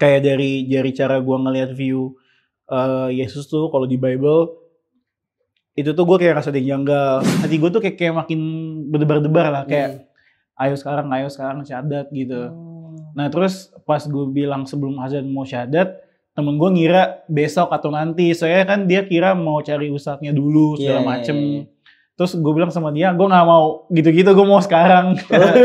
kayak dari cara gue ngelihat view Yesus tuh kalau di Bible itu tuh gue kayak rasa janggal. Hati gue tuh kayak makin berdebar-debar lah, kayak ayo sekarang syahadat gitu. Nah terus pas gue bilang sebelum azan mau syahadat, temen gue ngira besok atau nanti, soalnya kan dia kira mau cari ustadznya dulu segala macem. Terus gue bilang sama dia, gue nggak mau gitu-gitu, gue mau sekarang.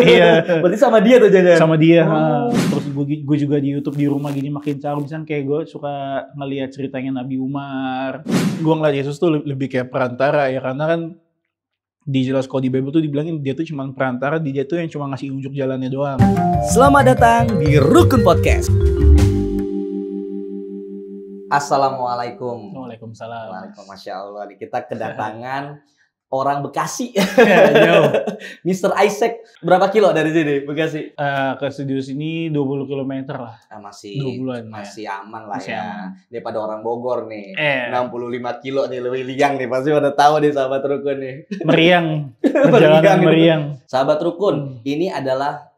Iya. Berarti sama dia tuh jajan? Sama dia. Terus gue juga di YouTube di rumah gini makin caur. Misalnya kayak gue suka ngelihat ceritanya Nabi Umar. Gue ngeliat Yesus tuh lebih kayak perantara ya, karena kan dijelas kalau di Bible tuh dibilangin dia tuh cuma perantara, dia tuh yang cuma ngasih unjuk jalannya doang. Selamat datang di Rukun Podcast. Assalamualaikum. Waalaikumsalam. Waalaikumsalam. Masya Allah, kita kedatangan orang Bekasi. Jauh. Mr. Isaac, berapa kilo dari sini Bekasi? Ke studio sini 20 km lah. Masih 20-an, masih aman lah masih ya. Aman. Daripada orang Bogor nih. 65 65 kilo nih, lebih liang nih. Pasti pada tahu nih sahabat Rukun nih. Meriang. Perjalanan meriang. Sahabat Rukun, ini adalah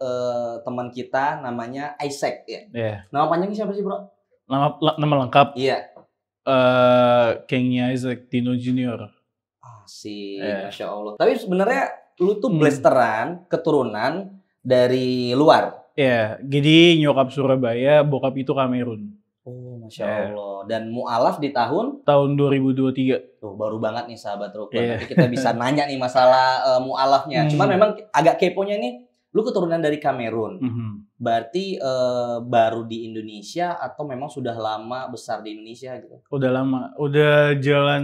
teman kita namanya Isaac ya. Yeah. Nama panjangnya siapa sih, Bro? Nama lengkap? Iya. Kengnya Isaac Tino Junior. Masya Allah. Tapi sebenarnya lu tuh blasteran keturunan dari luar. Iya, jadi nyokap Surabaya, bokap itu Kamerun. Oh, Masya Allah. Dan mu'alaf di tahun? Tahun 2023. Tuh, baru banget nih sahabat Rukun. Nanti kita bisa nanya nih masalah mu'alafnya. Cuman memang agak keponya nih, lu keturunan dari Kamerun. Berarti baru di Indonesia atau memang sudah lama besar di Indonesia gitu? Udah lama, udah jalan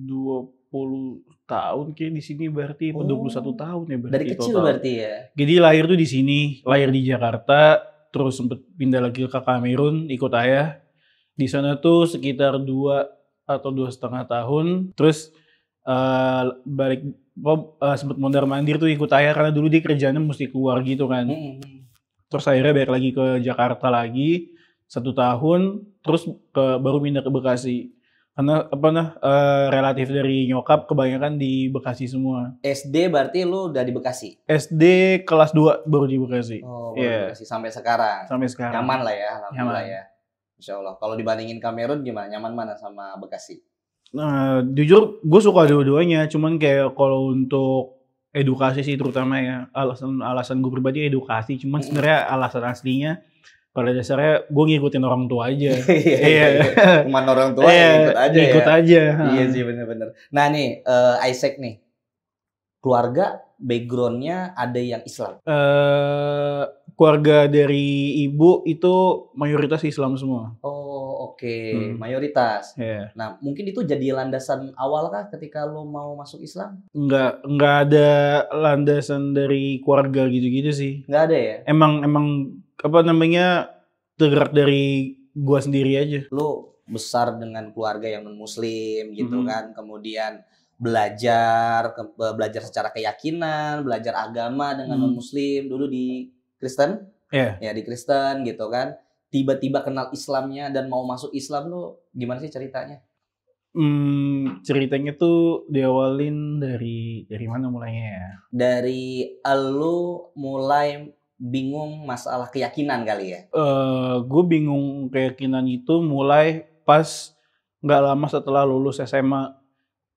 20 tahun kayak di sini berarti, 21 tahun ya berarti. Dari kecil total. berarti ya? Jadi lahir tuh di sini, lahir di Jakarta, terus sempet pindah lagi ke Kamerun ikut ayah. Di sana tuh sekitar 2 atau 2,5 tahun, terus balik sempet mondar-mandir tuh ikut ayah karena dulu dia kerjanya mesti keluar gitu kan. Terus akhirnya balik lagi ke Jakarta lagi 1 tahun, terus baru pindah ke Bekasi. Karena relatif dari nyokap kebanyakan di Bekasi semua. SD berarti lu udah di Bekasi? SD kelas 2 baru di Bekasi. Oh, baru di Bekasi sampai sekarang? Sampai sekarang. Nyaman lah ya, alhamdulillah ya. Insya Allah. Kalau dibandingin Kamerun gimana? Nyaman mana sama Bekasi? Nah, jujur gue suka dua-duanya. Cuman kayak kalau untuk edukasi sih terutama ya. Alasan gue pribadi edukasi. Cuman sebenarnya alasan aslinya pada dasarnya gue ngikutin orang tua aja. Iya. Cuman orang tua ikut aja ya. Ikut aja. Iya sih bener-bener. Nah nih Isaac nih, keluarga backgroundnya ada yang Islam? Keluarga dari ibu itu mayoritas Islam semua. Oh oke. Mayoritas. Yeah. Nah mungkin itu jadi landasan awal kah ketika lo mau masuk Islam? Nggak ada landasan dari keluarga gitu-gitu sih. Nggak ada ya? Emang tergerak dari gua sendiri aja. Lu besar dengan keluarga yang non-muslim gitu kan, kemudian belajar secara keyakinan, belajar agama dengan non-muslim, dulu di Kristen, ya di Kristen gitu kan, tiba-tiba kenal Islamnya dan mau masuk Islam, lu gimana sih ceritanya? Ceritanya tuh diawalin dari mana mulainya ya? Dari lu mulai bingung masalah keyakinan kali ya? Gue bingung keyakinan itu mulai pas nggak lama setelah lulus SMA.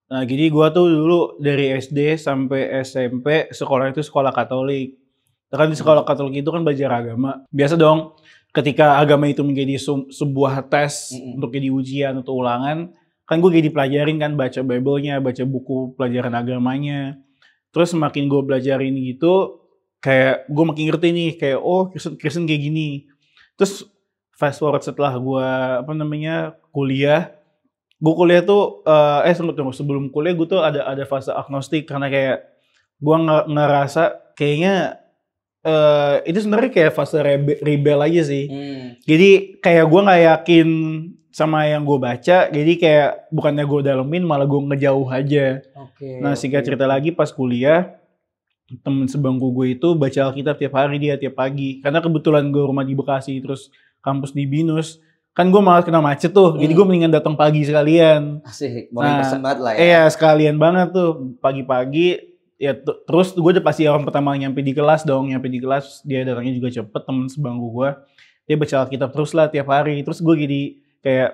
Nah, jadi gue tuh dulu dari SD sampai SMP sekolah itu sekolah Katolik. Kan di sekolah Katolik itu kan belajar agama. Biasa dong, ketika agama itu menjadi sebuah tes untuk jadi ujian atau ulangan, kan gue jadi pelajarin kan, baca Bible-nya, baca buku pelajaran agamanya. Terus semakin gue belajarin gitu, kayak gue makin ngerti nih, kayak oh Kristen kayak gini. Terus fast forward setelah gue kuliah, gue kuliah tuh sebelum kuliah gue tuh ada fase agnostik karena kayak gue ngerasa kayaknya itu sebenarnya kayak fase rebel aja sih. Jadi kayak gue nggak yakin sama yang gue baca, jadi kayak bukannya gue dalemin malah gue ngejauh aja. Nah singkat cerita lagi pas kuliah, temen sebangku gue itu baca Alkitab tiap hari dia tiap pagi, karena kebetulan gue rumah di Bekasi terus kampus di Binus, kan gue malah kena macet tuh, jadi gue mendingan datang pagi sekalian. Asik, morning person banget lah ya. Iya sekalian banget tuh pagi-pagi ya. Terus gue udah pasti orang pertama nyampe di kelas dong, dia datangnya juga cepet, temen sebangku gue. dia baca Alkitab terus lah tiap hari. Terus gue jadi kayak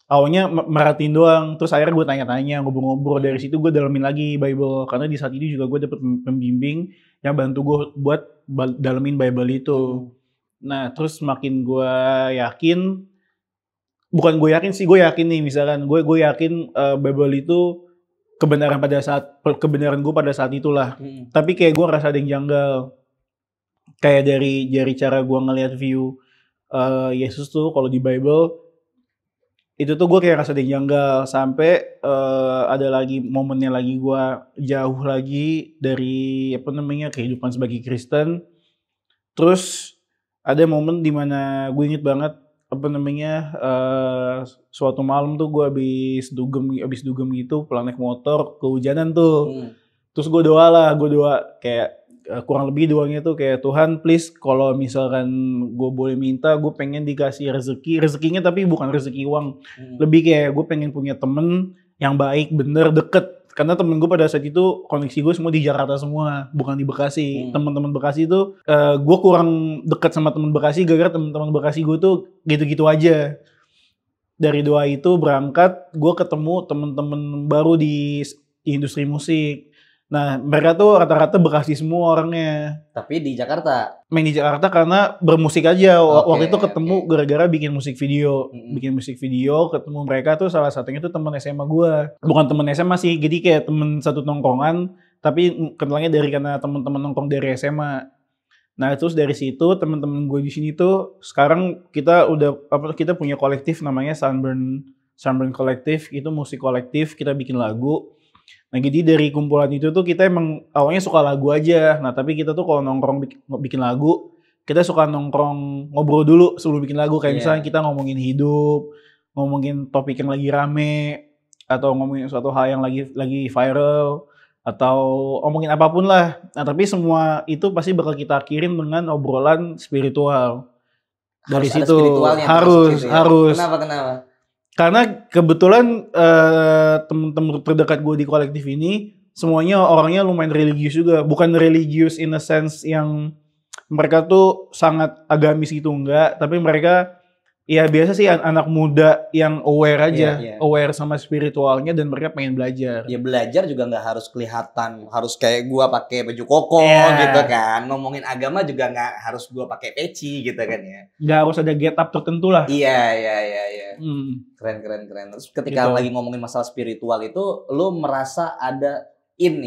awalnya merhatiin doang, terus akhirnya gue tanya-tanya, ngobrol-ngobrol. Dari situ gue dalamin lagi Bible, karena di saat itu juga gue dapet pembimbing yang bantu gue buat dalamin Bible itu. Nah terus makin gue yakin, bukan gue yakin sih, gue yakin nih, misalkan gue yakin Bible itu kebenaran gue pada saat itulah. Tapi kayak gue ngerasa ada yang janggal. Kayak dari cara gue ngelihat view Yesus tuh kalau di Bible, itu tuh gue kayak rasa ada yang janggal. Sampai ada lagi momennya lagi gue jauh lagi dari kehidupan sebagai Kristen. Terus ada momen dimana gue inget banget suatu malam tuh gue abis dugem gitu, pulang naik motor, kehujanan tuh. Terus gue doa kayak kurang lebih doanya tuh kayak, Tuhan please kalau misalkan gue boleh minta, gue pengen dikasih rezekinya tapi bukan rezeki uang. Lebih kayak gue pengen punya temen yang baik, bener, deket. Karena temen gue pada saat itu koneksi gue semua di Jakarta semua, bukan di Bekasi. Teman-teman Bekasi tuh gue kurang deket sama teman Bekasi gara-gara teman-teman Bekasi gue tuh gitu-gitu aja. Dari doa itu berangkat, gue ketemu teman-teman baru di industri musik. Nah mereka tuh rata-rata Bekasi semua orangnya. Tapi di Jakarta? Main di Jakarta karena bermusik aja. Waktu itu ketemu gara-gara bikin musik video. Ketemu mereka tuh salah satunya tuh teman SMA gue. Bukan teman SMA sih, jadi kayak teman satu nongkrongan. Tapi kenalnya karena teman-teman nongkrong dari SMA. Nah terus dari situ teman-teman gue di sini tuh sekarang kita punya kolektif namanya Sunburn Collective. Itu musik kolektif, kita bikin lagu. Nah jadi dari kumpulan itu tuh kita emang awalnya suka lagu aja. Nah tapi kita tuh kalau nongkrong bikin lagu, kita suka nongkrong ngobrol dulu sebelum bikin lagu. Kayak misalnya kita ngomongin hidup, ngomongin topik yang lagi rame, atau ngomongin suatu hal yang lagi viral, atau ngomongin apapun lah. Nah tapi semua itu pasti bakal kita kirim dengan obrolan spiritual. Dari situ harus. Kenapa? Karena kebetulan teman-teman terdekat gue di kolektif ini semuanya orangnya lumayan religius juga. Bukan religius in a sense yang mereka tuh sangat agamis gitu, enggak. Tapi mereka ya biasa sih anak muda yang aware aja. Aware sama spiritualnya dan mereka pengen belajar. Ya belajar juga nggak harus kelihatan, harus kayak gue pakai baju koko gitu kan. Ngomongin agama juga nggak harus gue pakai peci gitu kan ya. Nggak harus ada get up tertentu lah. Iya. Keren. Terus ketika lagi ngomongin masalah spiritual itu, lu merasa ada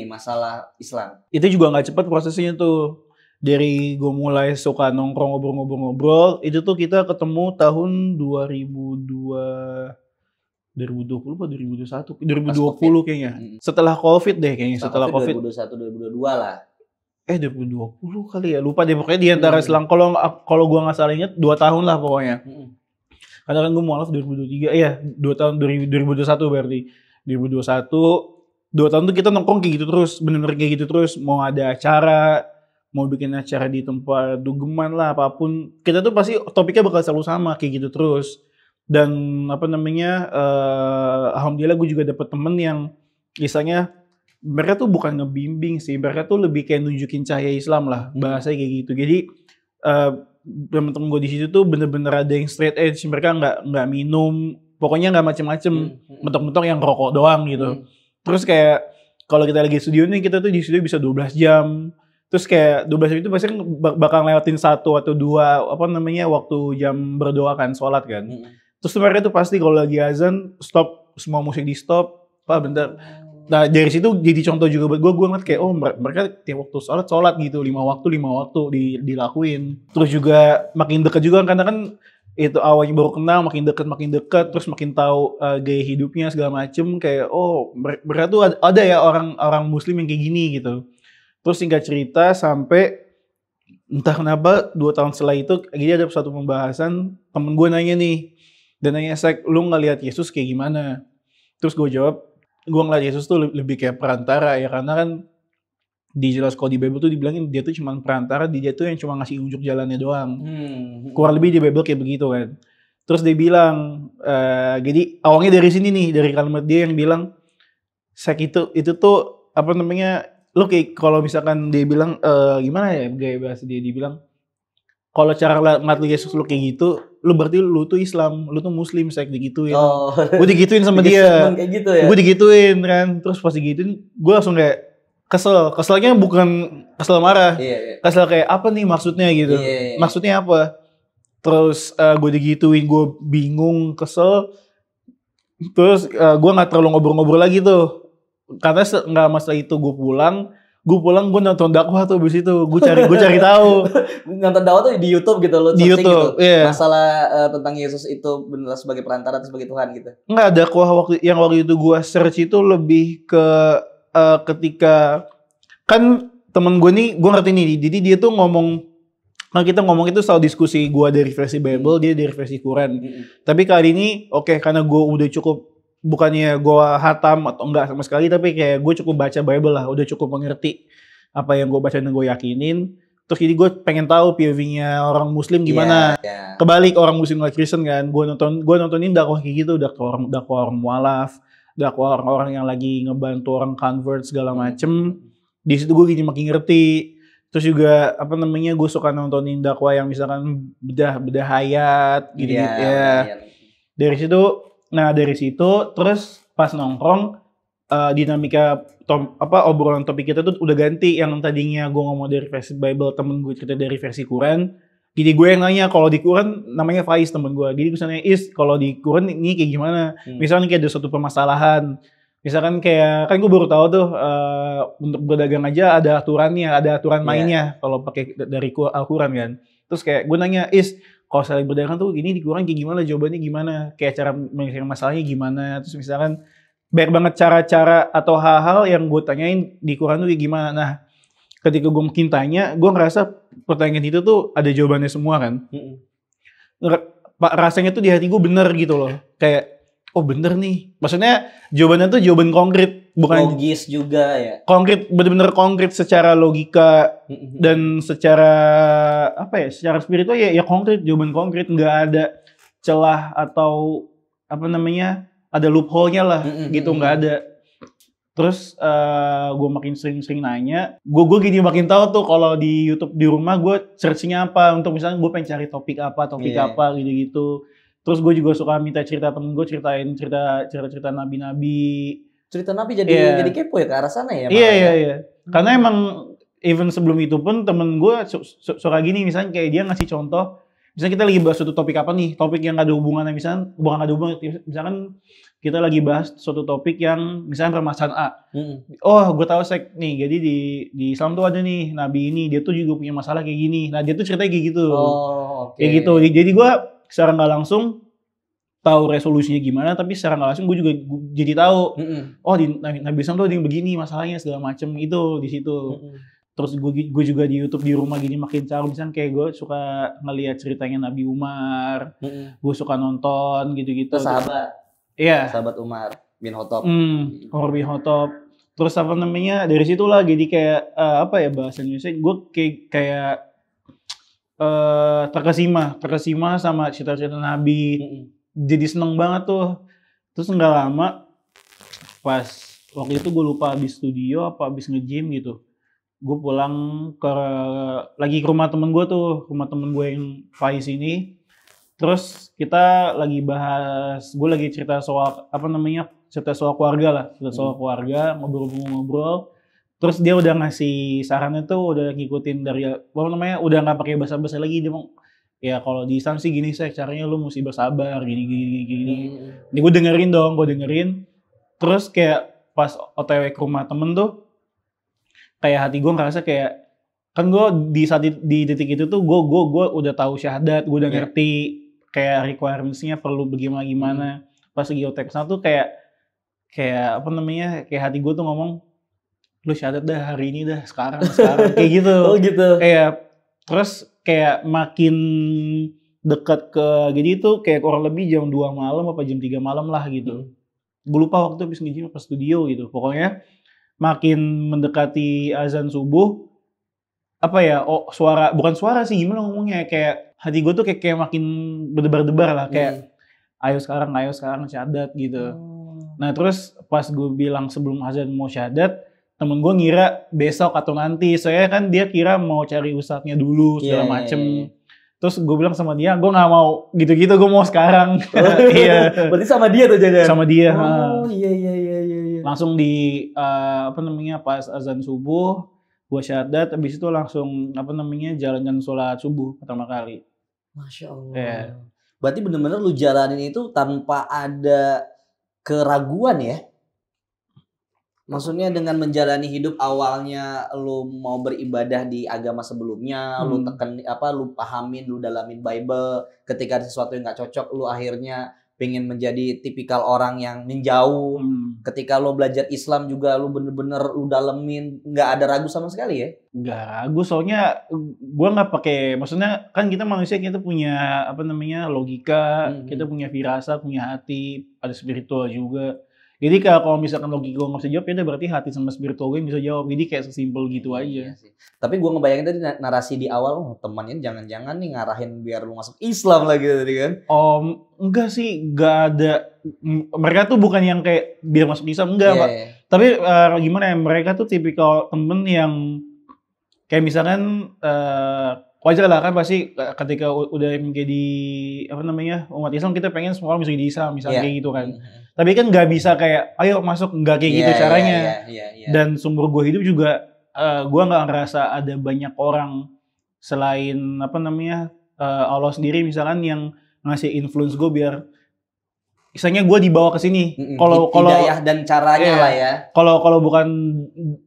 masalah Islam? Itu juga nggak cepat prosesnya tuh. Dari gue mulai suka nongkrong ngobrol, itu tuh kita ketemu tahun 2020 atau 2021 kayaknya. Setelah Covid deh kayaknya. Setelah Covid 2021 2022 lah. 2020 kali ya, lupa deh pokoknya di antara selang, kalau gue nggak salah ingat 2 tahun lah pokoknya. Karena kan gue mualaf 2023, 2 tahun 2021 berarti. 2021, 2 tahun tuh kita nongkrong kayak gitu terus, bener-bener kayak gitu terus. Mau ada acara, mau bikin acara di tempat dugeman lah, apapun. Kita tuh pasti topiknya bakal selalu sama, kayak gitu terus. Dan alhamdulillah gue juga dapet temen yang misalnya mereka tuh bukan ngebimbing sih, mereka tuh lebih kayak nunjukin cahaya Islam lah, bahasanya kayak gitu. Jadi temen-temen gue di situ tuh bener-bener ada yang straight edge, mereka nggak minum, pokoknya nggak macem-macem, mentok-mentok yang rokok doang gitu. Terus kayak kalau kita lagi studio nih, kita tuh di studio bisa 12 jam. Terus kayak 12 jam itu pasti bakal lewatin 1 atau 2 waktu jam berdoa kan, sholat kan. Terus mereka tuh pasti kalau lagi azan stop, semua musik di stop, Pak bentar. Nah dari situ jadi contoh juga buat gue ngeliat kayak mereka tiap waktu sholat gitu, 5 waktu dilakuin. Terus juga makin deket juga karena kan itu awalnya baru kenal, makin deket, terus makin tahu gaya hidupnya segala macem, kayak mereka tuh ada ya orang Muslim yang kayak gini gitu. Terus singkat cerita sampai entah kenapa 2 tahun setelah itu jadi ada satu pembahasan, temen gue nanya nih, dan nanya, lu ngeliat Yesus kayak gimana? Terus gue jawab, gue ngeliat Yesus tuh lebih kayak perantara ya, karena kan dijelas kalau di Bible tuh dibilangin dia tuh cuma perantara, dia tuh yang cuma ngasih unjuk jalannya doang. Kurang lebih di Bible kayak begitu kan. Terus dia bilang, jadi awalnya dari sini nih, dari kalimat dia yang bilang, itu tuh lu kayak kalau misalkan dia bilang gimana ya gaya bahasa dia bilang, kalau cara ngeliat lu Yesus lu kayak gitu, lu berarti lu tuh Islam, lu tuh Muslim, saya digituin. Oh. Gue digituin sama dia. Kayak gitu ya. Gue digituin kan, terus pas digituin, gue langsung kayak kesel. Keselnya bukan kesel marah, kesel kayak apa nih maksudnya gitu. Maksudnya apa? Terus gue digituin, gue bingung, kesel. Terus gue nggak terlalu ngobrol-ngobrol lagi tuh, karena nggak masalah itu gue pulang gue nonton dakwah tuh abis itu gue cari tahu. Nonton dakwah tuh di YouTube gitu loh, di YouTube gitu. Yeah. Masalah tentang Yesus itu benar sebagai perantara atau sebagai Tuhan gitu. Nggak, dakwah waktu itu gue search itu lebih ke ketika kan temen gue nih, gue ngerti nih, jadi dia tuh ngomong, nah kita ngomong itu soal diskusi gue dari versi Bible, dia dari versi Quran. Tapi kali ini karena gue udah cukup, bukannya gue hatam atau enggak sama sekali, tapi kayak gue cukup baca Bible lah, udah cukup mengerti apa yang gue baca dan gue yakinin. Terus jadi gue pengen tahu POV-nya orang Muslim gimana. Kebalik, orang Muslim nggak Kristen kan. Gue nontonin dakwah kayak gitu, dakwah orang mualaf, dakwah orang-orang yang lagi ngebantu orang convert segala macem. Di situ gue gini makin ngerti. Terus juga gue suka nontonin dakwah yang misalkan bedah hayat gitu ya. Dari situ terus pas nongkrong dinamika obrolan topik kita tuh udah ganti. Yang tadinya gue ngomong dari versi Bible, temen gue cerita dari versi Quran. Jadi gue yang nanya, kalau di Quran namanya Faiz temen gue. Jadi gue nanya, kalau di Quran ini kayak gimana? Misalnya kayak ada suatu permasalahan. Misalkan kayak, kan gue baru tahu tuh untuk berdagang aja ada aturannya, ada aturan mainnya kalau pakai dari Al-Quran kan. Terus kayak gue nanya, kalau saling berdagang tuh ini di Quran kayak gimana? Jawabannya gimana? Kayak cara menyelesaikan masalahnya gimana? Terus misalkan banyak banget cara-cara atau hal-hal yang gue tanyain di Quran tuh kayak gimana. Nah, ketika gue mungkin tanya, gue ngerasa pertanyaan itu tuh ada jawabannya semua kan. Rasanya tuh di hati gue bener gitu loh. Kayak, oh bener nih. Maksudnya jawabannya tuh jawaban konkret. Bukan logis juga ya. Konkret, bener-bener konkret secara logika dan secara secara spiritual ya konkret, jawaban konkret, nggak ada celah atau ada loophole-nya lah gitu, nggak ada. Terus gue makin sering nanya, gue gini makin tahu tuh kalau di YouTube di rumah gue searching apa untuk misalnya gue pengen cari topik apa gitu-gitu. Terus gue juga suka minta cerita temen gue, ceritain cerita nabi-nabi. Cerita nabi jadi kepo ya ke arah sana ya? Iya. Karena emang even sebelum itu pun temen gue suka gini, misalnya kayak dia ngasih contoh, misalnya kita lagi bahas suatu topik apa nih, topik yang gak ada hubungannya, misalkan kita lagi bahas suatu topik yang misalnya permasalahan A. Oh, gue tahu nih, jadi di Islam tuh ada nih nabi ini, dia tuh juga punya masalah kayak gini. Nah, dia tuh ceritanya kayak gitu. Kayak gitu. Jadi gue secara nggak langsung tahu resolusinya gimana, tapi secara nggak langsung gue juga jadi tahu. Oh, di Nabi Islam tuh ada yang begini masalahnya segala macem itu di situ. Terus gue juga di YouTube di rumah gini makin cari, misalnya kayak gue suka ngelihat ceritanya Nabi Umar, gue suka nonton gitu-gitu. Sahabat Umar bin Khattab. Umar bin Khattab. Terus dari situlah jadi kayak bahasa Indonesia gue kayak terkesima sama cerita-cerita Nabi. Jadi seneng banget tuh. Terus nggak lama pas waktu itu gue lupa habis studio apa habis nge-gym gitu, gue pulang lagi ke rumah temen gue yang Faiz ini. Terus kita lagi bahas, gue lagi cerita soal cerita soal keluarga lah, keluarga, ngobrol. Terus dia udah ngasih sarannya tuh, udah ngikutin dari udah nggak pakai basa-basi lagi. Dia mau, ya kalau di Islam sih gini sih caranya, lu mesti bersabar gini. Ini gue dengerin. Terus kayak pas OTW ke rumah temen tuh, kayak hati gue ngerasa kayak, kan gue di detik itu tuh gue udah tahu syahadat, gue udah ngerti kayak requirements-nya perlu bagaimana. Pas lagi OTW kesana tuh kayak hati gue tuh ngomong, lu syahadat dah hari ini dah, sekarang kayak gitu. Oh gitu. Kayak terus kayak makin dekat ke, jadi itu kayak kurang lebih jam 2 malam apa jam 3 malam lah gitu. Gue lupa waktu habis nge-gym apa studio gitu. Pokoknya makin mendekati azan subuh, bukan suara sih, gimana ngomongnya, kayak hati gue tuh kayak makin berdebar-debar lah, kayak ayo sekarang syahadat gitu. Nah terus pas gue bilang sebelum azan mau syahadat, temen gue ngira besok atau nanti, soalnya kan dia kira mau cari ustadznya dulu segala macem. Terus gue bilang sama dia, gue nggak mau gitu-gitu, gue mau sekarang. Iya. Berarti sama dia tuh jajan. Sama dia. Oh iya. Langsung di apa namanya pas azan subuh, gue syahadat, habis itu langsung apa namanya jalankan sholat subuh pertama kali. Masya Allah. Iya. Berarti bener-bener lu jalanin itu tanpa ada keraguan ya? Maksudnya dengan menjalani hidup awalnya lu mau beribadah di agama sebelumnya, lu lu pahamin, lu dalamin Bible, ketika ada sesuatu yang nggak cocok, lu akhirnya pengen menjadi tipikal orang yang menjauh. Ketika lu belajar Islam juga lu bener-bener lu dalemin, nggak ada ragu sama sekali ya? Nggak ragu, soalnya gua nggak pakai, maksudnya kan kita manusia, kita punya apa namanya logika, kita punya firasat, punya hati, ada spiritual juga. Jadi kalau misalkan logika gue nggak bisa jawab, ya udah berarti hati sama spiritual gue yang bisa jawab. Jadi kayak sesimpel gitu aja. Iya sih. Tapi gue ngebayangin tadi narasi di awal, temannya jangan-jangan nih ngarahin biar lu masuk Islam lagi tadi kan? Enggak sih, nggak ada. Mereka tuh bukan yang kayak biar masuk Islam, enggak Pak. Yeah. Tapi gimana ya, mereka tuh tipikal temen yang kayak misalkan wajar lah kan, pasti ketika udah menjadi apa namanya umat Islam, kita pengen semua orang bisa jadi Islam misalnya kayak gitu kan. Tapi kan nggak bisa kayak ayo masuk, nggak kayak gitu caranya. Dan sumber gue hidup juga gue nggak ngerasa ada banyak orang selain apa namanya Allah sendiri misalkan yang ngasih influence gue biar misalnya gue dibawa ke sini. Kalau hidayah dan caranya lah ya. Kalau bukan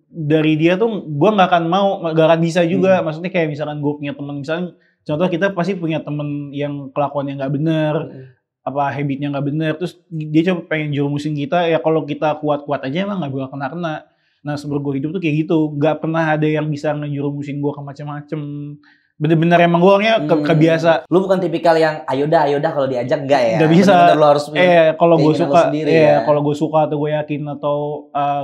dari dia tuh gue nggak akan bisa juga. Maksudnya kayak misalkan gue punya teman, misalnya contoh kita pasti punya teman yang kelakuannya nggak bener, apa habitnya nggak bener, terus dia coba pengen jerumusin kita, ya kalau kita kuat-kuat aja emang nggak bakal kena. Nah sebelum gue hidup tuh kayak gitu, nggak pernah ada yang bisa ngejurumusin gue ke macam-macam. Bener-bener emang gue orangnya kebiasa. Lu bukan tipikal yang ayo dah kalau diajak enggak ya? Nggak bisa. Bener-bener lu harus kalau gue suka, kalau gue suka atau gue yakin atau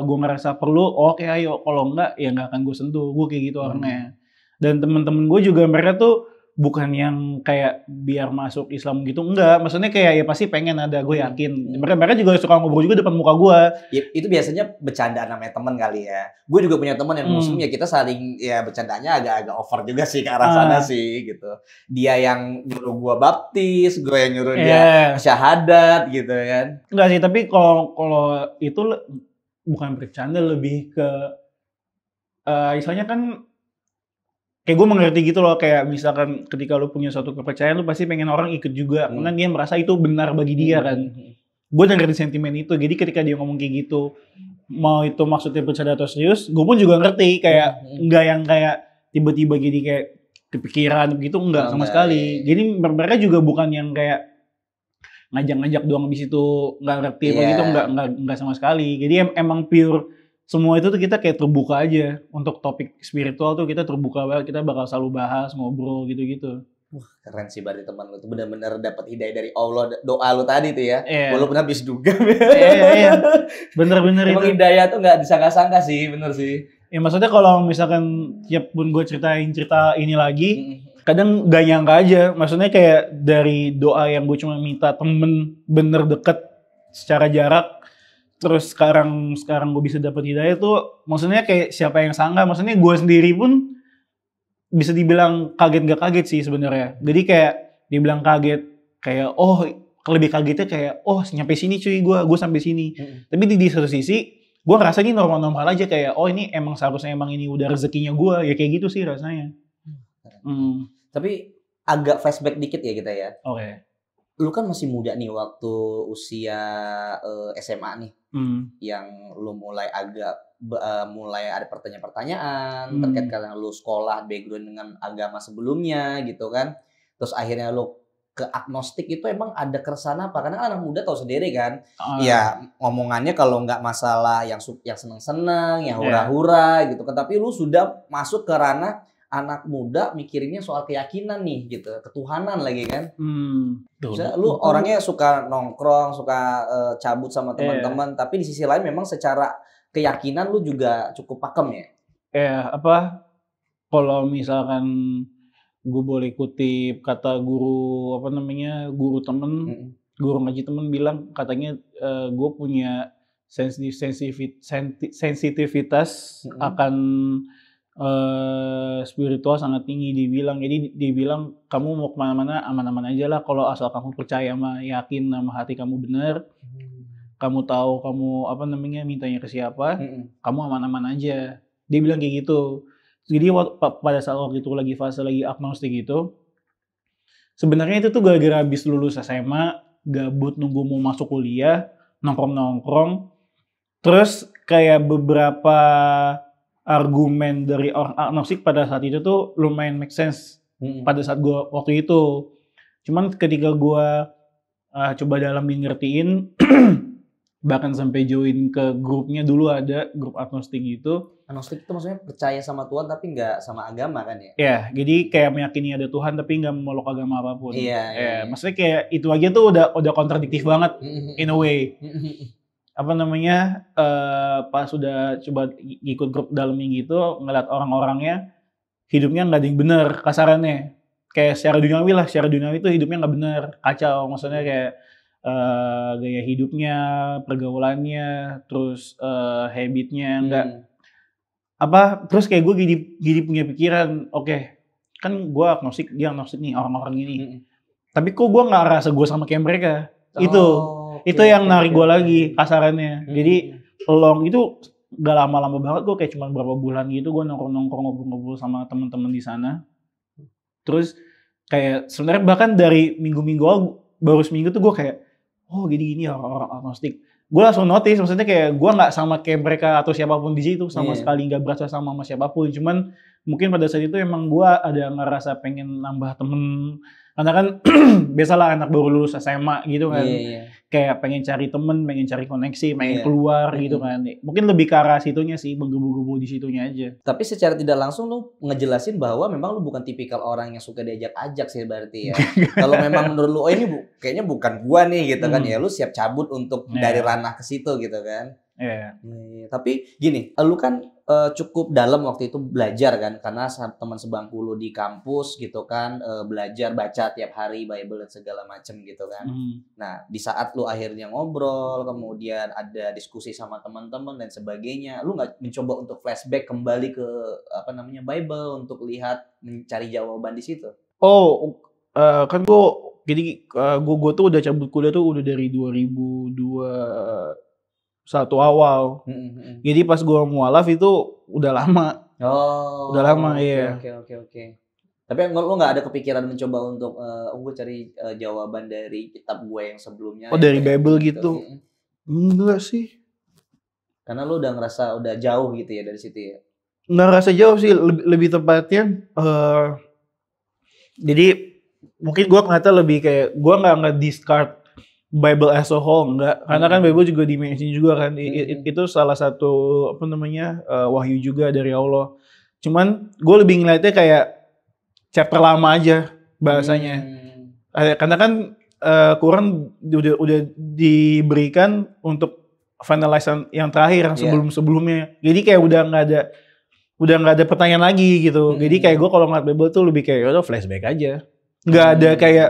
gue ngerasa perlu, oke ayo. Kalau enggak, ya nggak akan gue sentuh. Gue kayak gitu orangnya. Dan temen-temen gue juga mereka tuh bukan yang kayak biar masuk Islam gitu, enggak. Maksudnya kayak ya pasti pengen ada, gue yakin. Mereka juga suka ngobrol juga depan muka gue. Ya, itu biasanya bercandaan namanya teman kali ya. Gue juga punya teman yang muslim, ya kita saling ya bercandanya agak over juga sih ke arah sana sih gitu. Dia yang nyuruh gue baptis, gue yang nyuruh dia syahadat gitu kan. Enggak sih, tapi kalau itu bukan bercanda, lebih ke misalnya kan kayak gue mengerti gitu loh, kayak misalkan ketika lu punya suatu kepercayaan, lu pasti pengen orang ikut juga, karena dia merasa itu benar bagi dia kan. Gue udah ngerti sentimen itu, jadi ketika dia ngomong kayak gitu, mau itu maksudnya bercanda atau serius, gue pun juga ngerti, kayak enggak yang kayak tiba-tiba jadi kayak kepikiran gitu, enggak sama sekali. Jadi mereka juga bukan yang kayak ngajak-ngajak doang di situ, nggak ngerti begitu, enggak sama sekali. Jadi emang pure semua itu tuh kita kayak terbuka aja. Untuk topik spiritual tuh kita terbuka banget, kita bakal selalu bahas, ngobrol gitu-gitu. Wah, keren sih berarti teman lu tuh benar-benar dapat hidayah dari Allah, doa lu tadi tuh ya. Walaupun habis dugem. Iya. Bener-bener itu. Emang hidayah tuh nggak disangka-sangka sih, bener sih. Ya maksudnya kalau misalkan tiap pun gue ceritain cerita ini lagi, kadang gak nyangka aja. Maksudnya kayak dari doa yang gue cuma minta temen bener deket secara jarak, terus sekarang gue bisa dapat hidayah tuh, maksudnya kayak siapa yang sangka. Maksudnya gue sendiri pun bisa dibilang kaget gak kaget sih sebenarnya. Jadi kayak dibilang kaget, kayak lebih kagetnya kayak nyampe sini cuy, gue sampai sini. Tapi di satu sisi gue ngerasa ini normal-normal aja, kayak ini emang seharusnya emang ini udah rezekinya gue, ya kayak gitu sih rasanya. Tapi agak flashback dikit ya kita ya. Oke. Lu kan masih muda nih waktu usia SMA nih, yang lu mulai mulai ada pertanyaan-pertanyaan terkait kalian lu sekolah background dengan agama sebelumnya gitu kan. Terus akhirnya lu ke agnostik, itu emang ada keresahan apa? Karena anak muda tahu sendiri kan, ya ngomongannya kalau nggak masalah yang seneng-seneng, yang hura-hura gitu kan. Tapi lu sudah masuk ke ranah anak muda mikirinnya soal keyakinan nih gitu, ketuhanan lagi kan. Misalnya lu orangnya suka nongkrong, suka cabut sama teman-teman, tapi di sisi lain memang secara keyakinan lu juga cukup pakem ya. Kalau misalkan gue boleh kutip kata guru guru ngaji temen bilang, katanya gue punya sensitivitas akan spiritual sangat tinggi dibilang. Jadi dibilang kamu mau kemana-mana aman-aman aja lah kalau asal kamu percaya sama yakin sama hati kamu bener, kamu tahu kamu apa namanya mintanya ke siapa, kamu aman-aman aja. Dia bilang kayak gitu. Jadi pada saat waktu itu lagi fase lagi agnostik itu, sebenarnya itu tuh gara-gara habis lulus SMA, gabut nunggu mau masuk kuliah, nongkrong-nongkrong, terus kayak beberapa argumen dari orang agnostik pada saat itu tuh lumayan make sense pada saat gue waktu itu. Cuman ketika gue coba dalamin ngertiin, bahkan sampai join ke grupnya dulu ada grup agnostik gitu. Agnostik itu maksudnya percaya sama Tuhan tapi nggak sama agama kan ya? Ya, jadi kayak meyakini ada Tuhan tapi nggak memeluk agama apapun. Iya. Maksudnya kayak itu aja tuh udah kontradiktif banget in a way. Apa namanya, pas udah coba ikut grup dalamnya gitu, ngeliat orang-orangnya hidupnya nggak ada yang bener kasarannya. Kayak secara duniawi tuh hidupnya nggak bener, kacau. Maksudnya kayak gaya hidupnya, pergaulannya, terus habitnya nggak terus kayak gue gini punya pikiran, oke, kan gue agnostik, dia agnostik nih orang-orang ini. Tapi kok gue nggak rasa gue sama kayak mereka. Itu yang narik gue lagi kasarannya. Jadi long itu gak lama-lama banget, gue kayak cuma berapa bulan gitu gue nongkrong-nongkrong ngobrol-ngobrol sama teman-teman di sana. Terus kayak sebenarnya bahkan dari minggu-minggu awal, baru seminggu tuh gue kayak oh gini-gini orang-orang agnostik. Gue langsung notice, maksudnya kayak gue nggak sama kayak mereka atau siapapun di situ, sama sekali nggak berasa sama siapapun. Cuman mungkin pada saat itu emang gue ada ngerasa pengen nambah temen, karena kan biasalah anak baru lulus SMA gitu kan, kayak pengen cari temen, pengen cari koneksi, pengen keluar gitu kan. Mungkin lebih ke arah situnya sih, menggebu-gebu di situnya aja. Tapi secara tidak langsung lu ngejelasin bahwa memang lu bukan tipikal orang yang suka diajak-ajak sih berarti ya. Kalau memang menurut lu oh ini kayaknya bukan gua nih gitu kan ya, lu siap cabut untuk dari ranah ke situ gitu kan. Tapi gini, lu kan cukup dalam waktu itu belajar kan, karena teman sebangku lu di kampus gitu kan, belajar baca tiap hari Bible dan segala macem gitu kan. Nah di saat lu akhirnya ngobrol, kemudian ada diskusi sama teman-teman dan sebagainya, lu nggak mencoba untuk flashback kembali ke apa namanya Bible untuk lihat mencari jawaban di situ? Kan gue tuh udah cabut kuliah tuh udah dari 2021 awal. Jadi pas gue mualaf itu udah lama. Udah lama ya. Oke. Tapi lu nggak ada kepikiran mencoba untuk gue cari jawaban dari kitab gue yang sebelumnya? Dari Bible gitu? Enggak sih. Karena lu udah ngerasa udah jauh gitu ya dari situ ya? Nggak ngerasa jauh sih, lebih tepatnya. Jadi mungkin gue ngeliatnya lebih kayak gue nggak nge-discard Bible as a whole, enggak. Karena kan Bible juga dimention juga kan. Itu salah satu apa namanya wahyu juga dari Allah. Cuman gue lebih ngeliatnya kayak chapter lama aja bahasanya. Karena kan Quran udah diberikan untuk finalize yang terakhir yang sebelum-sebelumnya. Jadi kayak udah nggak ada pertanyaan lagi gitu. Jadi kayak gue kalau ngeliat Bible tuh lebih kayak udah flashback aja. Nggak ada kayak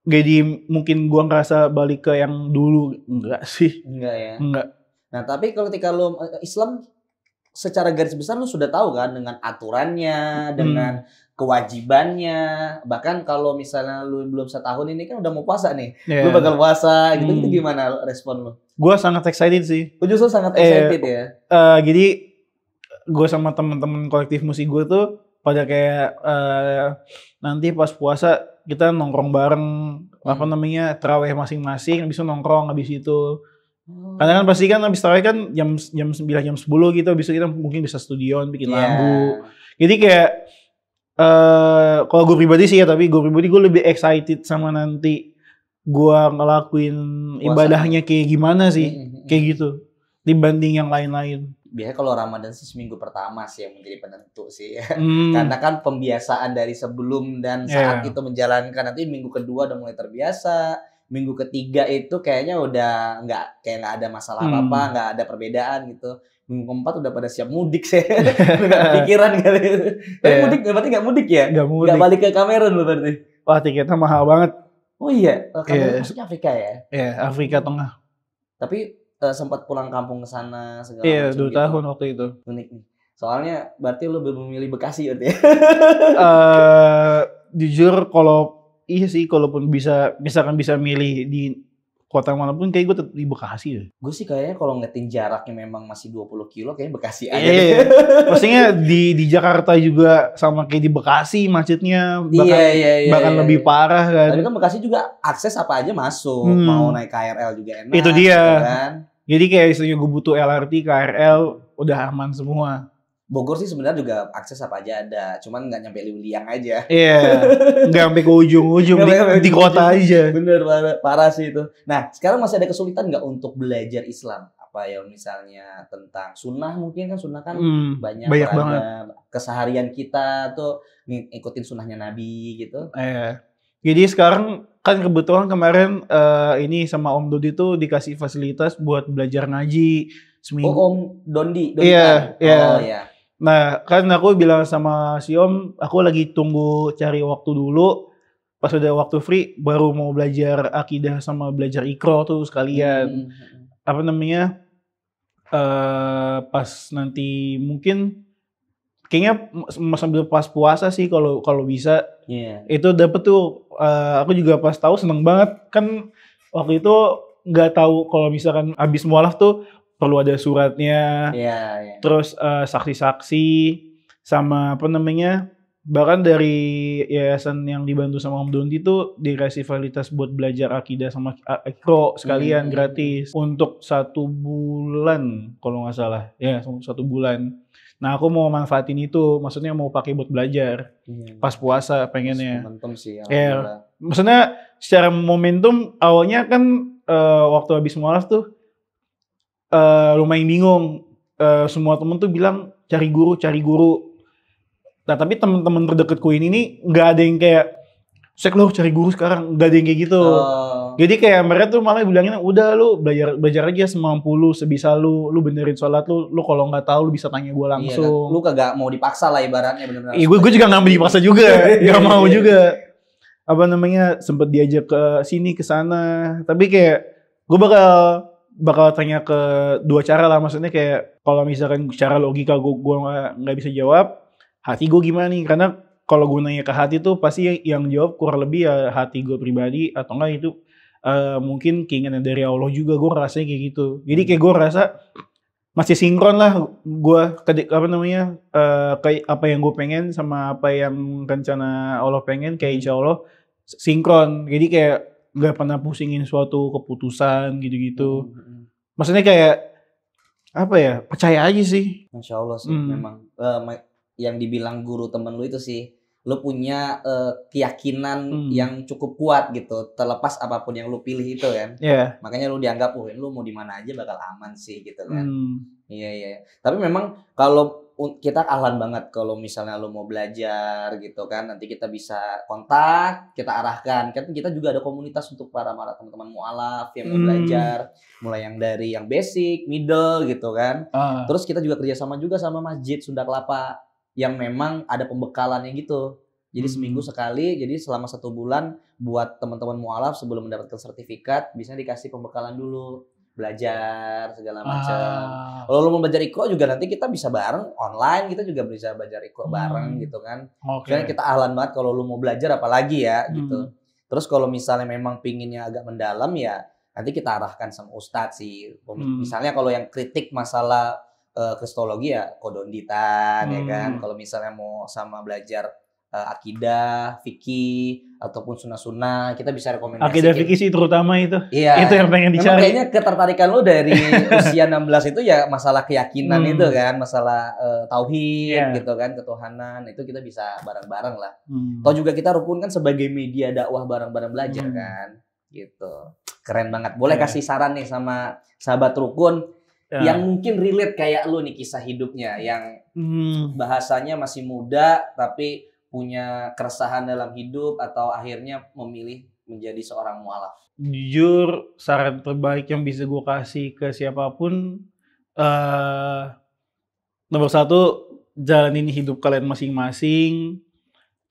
jadi mungkin gua ngerasa balik ke yang dulu. Enggak sih. Enggak ya? Enggak. Nah tapi kalau ketika lu Islam secara garis besar lu sudah tahu kan dengan aturannya, dengan kewajibannya. Bahkan kalau misalnya lu belum setahun ini kan udah mau puasa nih. Lu bakal puasa gitu, itu gimana respon lu? Gua sangat excited sih. Lu justru sangat excited ya? Jadi gue sama teman-teman kolektif musik gue tuh pada kayak nanti pas puasa kita nongkrong bareng, apa namanya, tarawih masing-masing, habis itu nongkrong habis itu. Karena kan pasti kan habis tarawih kan jam 9 jam 10 gitu, habis itu kita mungkin bisa studion bikin lagu. Jadi kayak kalau gue pribadi sih ya, tapi gue lebih excited sama nanti gue ngelakuin ibadahnya kayak gimana sih, kayak gitu dibanding yang lain-lain. Biasanya kalau Ramadan sih seminggu pertama sih yang menjadi penentu sih ya. Karena kan pembiasaan dari sebelum dan saat itu menjalankan, nanti minggu kedua udah mulai terbiasa, minggu ketiga itu kayaknya udah nggak ada masalah apa-apa, nggak ada perbedaan gitu. Minggu keempat udah pada siap mudik sih, nggak pikiran kali. Tapi mudik berarti nggak mudik ya? Nggak balik ke Kamerun berarti? Wah tiketnya mahal banget. Oh iya, Kamerun maksudnya Afrika ya? Iya, Afrika Tengah. Tapi sempat pulang kampung ke sana segala macam. Iya, 2 gitu. tahun waktu itu. Unik nih. Soalnya berarti lu belum memilih Bekasi berarti ya? Jujur kalau iya sih, kalaupun misalkan bisa milih di kota manapun kayak gue tetap di Bekasi deh. Gue sih kayaknya kalau ngeliatin jaraknya memang masih 20 kilo kayaknya Bekasi aja Iya, deh. maksudnya di Jakarta juga sama kayak di Bekasi macetnya Iya, bahkan iya, lebih iya. parah kan. Tapi kan Bekasi juga akses apa aja masuk, mau naik KRL juga enak. Itu dia. Gitu kan. Jadi kayak istilahnya gue butuh LRT, KRL, udah aman semua. Bogor sih sebenarnya juga akses apa aja ada, cuman nggak nyampe Liang aja. Iya, nggak sampai ke ujung-ujung di kota aja. Bener, parah sih itu. Nah, sekarang masih ada kesulitan nggak untuk belajar Islam? Apa ya misalnya tentang sunnah, mungkin kan sunnah kan banyak banget. Keseharian kita tuh ngikutin sunnahnya Nabi gitu. Jadi sekarang kan kebetulan kemarin ini sama Om Dodi tuh dikasih fasilitas buat belajar ngaji seminggu. Oh, Om Dondi. Iya, kan? iya. Oh iya. Nah, kan aku bilang sama si Om, aku lagi tunggu cari waktu dulu. Pas udah waktu free, baru mau belajar akidah sama belajar Iqra tuh sekalian. Apa namanya? Pas nanti mungkin kayaknya sambil pas puasa sih kalau bisa. Iya. Itu dapet tuh, aku juga pas tahu seneng banget. Kan waktu itu nggak tahu kalau misalkan abis mualaf tuh perlu ada suratnya, Iya. terus saksi-saksi sama apa namanya, bahkan dari yayasan yang dibantu sama Om Dondi tuh dikasih fasilitas buat belajar akidah sama Iqra sekalian gratis untuk 1 bulan kalau nggak salah ya, 1 bulan. Nah aku mau manfaatin itu, maksudnya mau pakai buat belajar pas puasa pengennya. Momentum sih. Ya, maksudnya secara momentum awalnya kan waktu habis mualaf tuh lumayan bingung. Semua temen tuh bilang cari guru. Nah tapi temen-temen terdekatku ini nih nggak ada yang kayak Sek lo cari guru sekarang, nggak ada yang kayak gitu. Jadi kayak mereka tuh malah bilangin udah lu belajar aja semampu lu, sebisa lu benerin sholat lu kalau nggak tahu lu bisa tanya gue langsung. Iya, lu kagak mau dipaksa lah ibaratnya bener-bener. Iya gue juga nggak mau dipaksa juga, nggak mau juga. Apa namanya sempet diajak ke sini ke sana, tapi kayak gue bakal tanya ke 2 cara lah, maksudnya kayak kalau misalkan secara logika gue nggak bisa jawab, hati gue gimana nih? Karena kalau gue nanya ke hati tuh pasti yang jawab kurang lebih ya hati gue pribadi atau enggak itu mungkin keinginan dari Allah juga, gue rasanya kayak gitu. Jadi kayak gue rasa masih sinkron lah gue apa namanya kayak apa yang gue pengen sama apa yang rencana Allah pengen, kayak insya Allah sinkron. Jadi kayak gak pernah pusingin suatu keputusan gitu-gitu. Maksudnya kayak apa ya, percaya aja sih. Masya Allah sih memang yang dibilang guru temen lu itu sih, lu punya keyakinan yang cukup kuat gitu, terlepas apapun yang lu pilih itu kan. Makanya lu dianggap lu mau di mana aja bakal aman sih gitu kan. Iya. Tapi memang kalau kita ahlan banget kalau misalnya lu mau belajar gitu kan, nanti kita bisa kontak, kita arahkan. Kan kita juga ada komunitas untuk para teman-teman mualaf yang mau belajar, mulai yang dari yang basic, middle gitu kan. Terus kita juga kerjasama juga sama Masjid Sunda Kelapa yang memang ada pembekalannya gitu. Jadi seminggu sekali, jadi selama 1 bulan buat teman-teman mualaf sebelum mendapatkan sertifikat bisa dikasih pembekalan dulu, belajar segala macam. Kalau lu mau belajar Iqra juga nanti kita bisa bareng online, kita juga bisa belajar Iqra bareng gitu kan. Karena kita ahlan banget kalau lu mau belajar apalagi ya gitu. Terus kalau misalnya memang pinginnya agak mendalam ya nanti kita arahkan sama ustadz sih. Misalnya kalau yang kritik masalah kristologi ya kodonditan ya kan. Kalau misalnya mau sama belajar akidah, fikih ataupun sunnah-sunnah, kita bisa rekomendasikan. Akidah fikih sih terutama itu. Iya. Itu yang pengen dicari. Memang kayaknya ketertarikan lu dari usia 16 itu ya masalah keyakinan itu kan, masalah tauhid gitu kan, ketuhanan. Itu kita bisa bareng-bareng lah. Atau juga kita rukun kan sebagai media dakwah bareng-bareng belajar kan. Gitu. Keren banget. Boleh kasih saran nih sama sahabat rukun yang mungkin relate kayak lu nih kisah hidupnya, yang bahasanya masih muda tapi punya keresahan dalam hidup atau akhirnya memilih menjadi seorang mualaf. Jujur saran terbaik yang bisa gue kasih ke siapapun, nomor 1 jalanin hidup kalian masing-masing.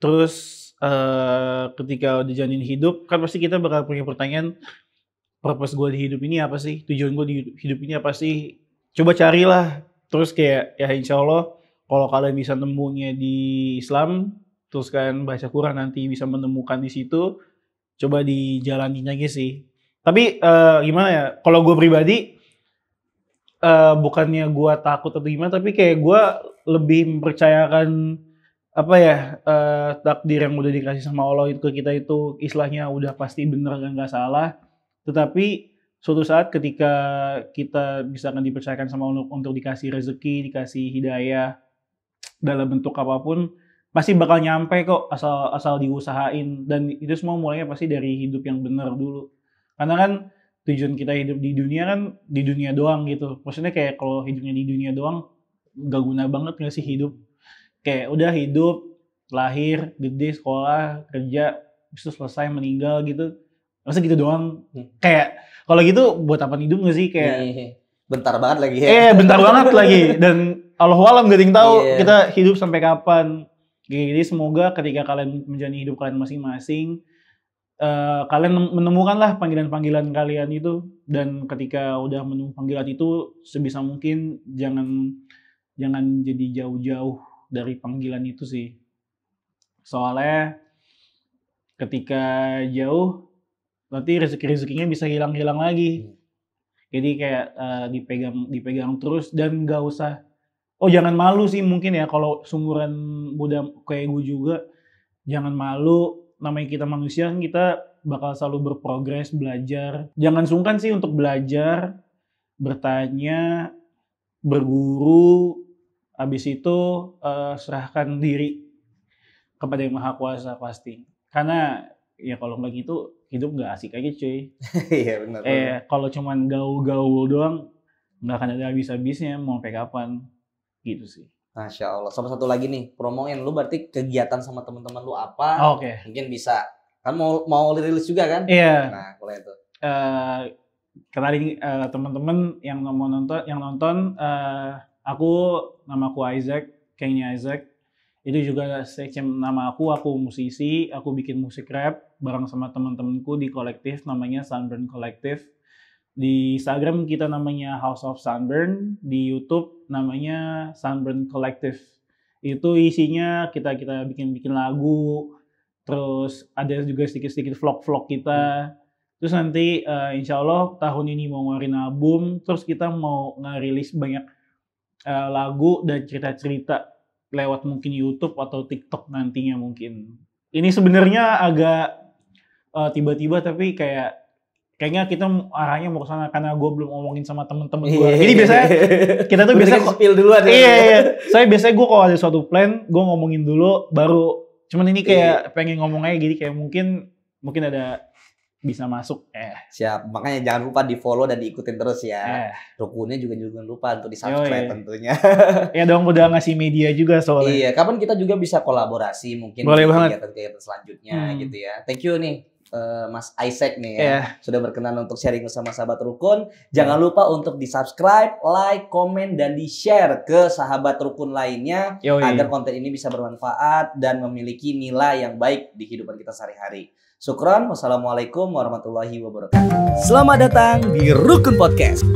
Terus ketika udah jalanin hidup kan pasti kita bakal punya pertanyaan, purpose gue di hidup ini apa sih? Tujuan gue di hidup ini apa sih? Coba carilah. Terus kayak ya insya Allah kalau kalian bisa nemunya di Islam, terus kalian baca Quran nanti bisa menemukan di situ, coba dijalanin aja sih. Tapi gimana ya? Kalau gue pribadi, bukannya gue takut atau gimana, tapi kayak gue lebih mempercayakan apa ya, takdir yang udah dikasih sama Allah itu ke kita itu istilahnya udah pasti bener dan nggak salah. Tetapi suatu saat ketika kita misalkan dipercayakan sama Allah untuk dikasih rezeki, dikasih hidayah dalam bentuk apapun, pasti bakal nyampe kok asal diusahain. Dan itu semua mulainya pasti dari hidup yang benar dulu. Karena kan tujuan kita hidup di dunia kan di dunia doang gitu. Maksudnya kayak kalau hidupnya di dunia doang gak guna banget gak sih hidup. Kayak udah hidup, lahir, gede, sekolah, kerja, habis itu selesai meninggal gitu. Masa gitu doang. Kayak kalau gitu buat apa hidup gak sih? Kayak bentar banget lagi ya. bentar banget lagi. Dan Allahualam gak ada yang tahu kita hidup sampai kapan. Jadi semoga ketika kalian menjalani hidup kalian masing-masing, kalian menemukanlah panggilan-panggilan kalian itu. Dan ketika udah menemukan panggilan itu, sebisa mungkin jangan jadi jauh-jauh dari panggilan itu sih. Soalnya ketika jauh, nanti rezeki-rezekinya bisa hilang-hilang lagi. Jadi kayak dipegang terus dan gak usah. Jangan malu sih mungkin ya kalau seumuran muda kayak gue juga. Jangan malu, namanya kita manusia kan kita bakal selalu berprogres, belajar. Jangan sungkan sih untuk belajar, bertanya, berguru, habis itu serahkan diri kepada Yang Maha Kuasa pasti. Karena ya kalau nggak gitu hidup nggak asik aja cuy. Iya benar. Kalau cuman gaul-gaul doang nggak akan ada habis-habisnya mau sampai kapan gitu sih. Masya Allah. Sama satu lagi nih, promoin lu berarti kegiatan sama teman-teman lu apa? Oke. Mungkin bisa kan mau rilis juga kan? Iya. Nah boleh itu. Kenalin teman-teman yang nonton, aku namaku Isaac, Kengnya Isaac. Itu juga nama aku musisi, aku bikin musik rap bareng sama teman-temanku di kolektif namanya Sunburn Collective. Di Instagram kita namanya House of Sunburn, di YouTube namanya Sunburn Collective. Itu isinya kita bikin lagu, terus ada juga sedikit-sedikit vlog-vlog kita. Terus nanti insya Allah tahun ini mau ngeluarin album, terus kita mau ngerilis banyak lagu dan cerita-cerita lewat mungkin YouTube atau TikTok nantinya mungkin. Ini sebenarnya agak tiba-tiba tapi kayaknya kita arahnya mau ke sana karena gue belum ngomongin sama temen-temen gue. Jadi biasanya kita tuh biasanya spill duluan. Iya. Saya biasanya gue kalau ada suatu plan, gue ngomongin dulu baru. Cuman ini kayak pengen ngomong aja jadi kayak mungkin ada bisa masuk. Siap. Makanya jangan lupa di-follow dan diikutin terus ya. Rukunnya juga jangan lupa untuk di-subscribe tentunya. Ya dong, udah ngasih media juga soalnya. Iya, kapan kita juga bisa kolaborasi mungkin boleh di banget. kegiatan selanjutnya gitu ya. Thank you nih Mas Isaac nih ya. Sudah berkenan untuk sharing bersama sahabat rukun. Jangan lupa untuk di-subscribe, like, komen dan di-share ke sahabat rukun lainnya agar konten ini bisa bermanfaat dan memiliki nilai yang baik di kehidupan kita sehari-hari. Syukron, wassalamualaikum warahmatullahi wabarakatuh. Selamat datang di Rukun Podcast.